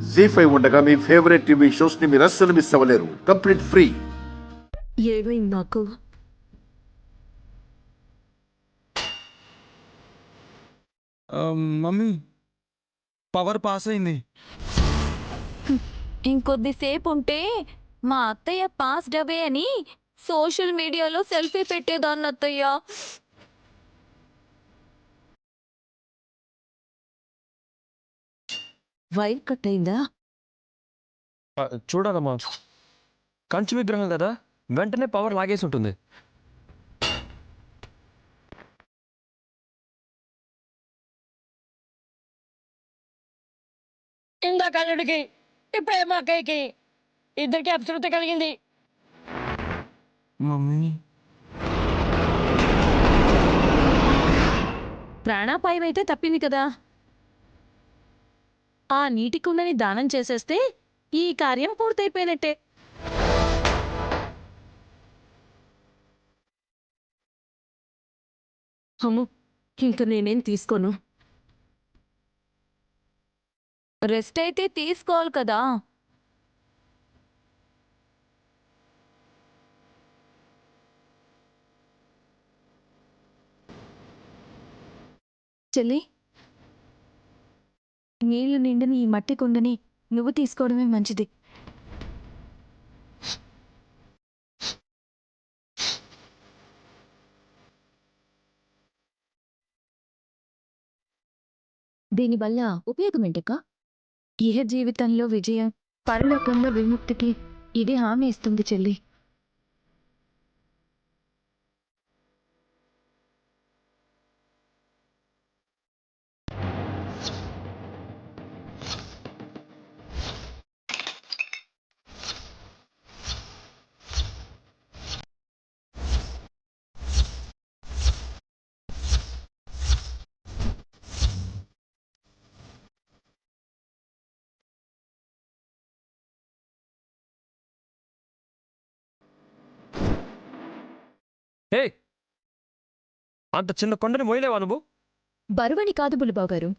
జీ5 ఉండగా మీ favourite TV shows ని మీరు అస్సలు మిస్ అవ్వలేరు. Complete free. ఏమైంది నాకు? మమ్మీ పవర్ పాస్ అయింది. ఇంకొద్దిసేపు ఉంటే మా అత్తయ్య పాస్డ్ అవే అని సోషల్ మీడియాలో సెల్ఫీ పెట్టేదాన్ని అత్తయ్య. వైర్ కట్ అయిందా? చూడాలమ్మా, కంచు విగ్రహం కదా, వెంటనే పవర్ లాగేసి ఉంటుంది. ఇందాక అల్లుడికి ఇప్పుడే మా అక్కయ్యకి ఇద్దరికి అప్సృత కలిగింది. మమ్మీ ప్రాణాపాయం అయితే తప్పింది కదా. ఆ నీటి కుండని దానం చేసేస్తే ఈ కార్యం పూర్తయిపోయినట్టే. అమ్ము, ఇంక నేనేం తీసుకోను. రెస్ట్ అయితే తీసుకోవాలి కదా. చెల్లి, నీళ్లు నిండిని ఈ మట్టి కుండని నువ్వు తీసుకోవడమే మంచిది. దీనివల్ల ఉపయోగం ఏంటక్క? ఇహ జీవితంలో విజయం, పరలోకంలో విముక్తికి ఇది హామీ ఇస్తుంది చెల్లి. హే, అంత చిన్న కొండని మోయలేవా నువ్వు? బరువని కాదు బులిబావు గారు,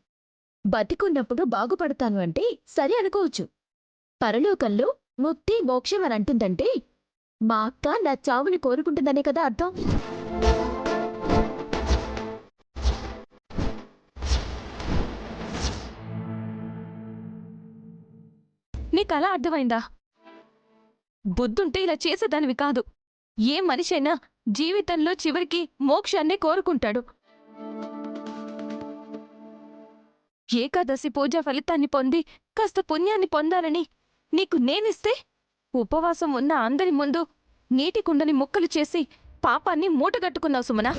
బతికున్నప్పుడు బాగుపడతాను అంటే సరి అనుకోవచ్చు. పరలోకంలో ముక్తి మోక్షం అని అంటుందంటే మా అక్క నా చావుని కోరుకుంటుందనే కదా అర్థం. నీకు అలా అర్థమైందా? బుద్ధుంటే ఇలా చేసేదానివి కాదు. ఏ మనిషైనా జీవితంలో చివరికి మోక్షాన్నే కోరుకుంటాడు. ఏకాదశి పూజ ఫలితాన్ని పొంది కాస్త పుణ్యాన్ని పొందాలని నీకు నేనిస్తే ఉపవాసం ఉన్న అందరి ముందు నీటి కుండని ముక్కలు చేసి పాపాన్ని మూటగట్టుకున్నావు సుమనా.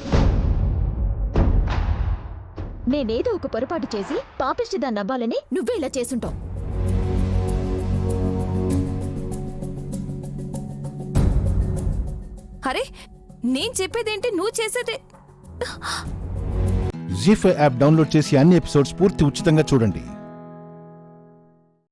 నేనేదో ఒక పొరపాటు చేసి పాపిష్టిదాన్ని అవ్వాలని నువ్వే ఇలా చేసుంటావు. అరే, నేను చెప్పేదేంటి, నువ్వు చేసేదే. జీ5 యాప్ డౌన్లోడ్ చేసి అన్ని ఎపిసోడ్స్ పూర్తి ఉచితంగా చూడండి.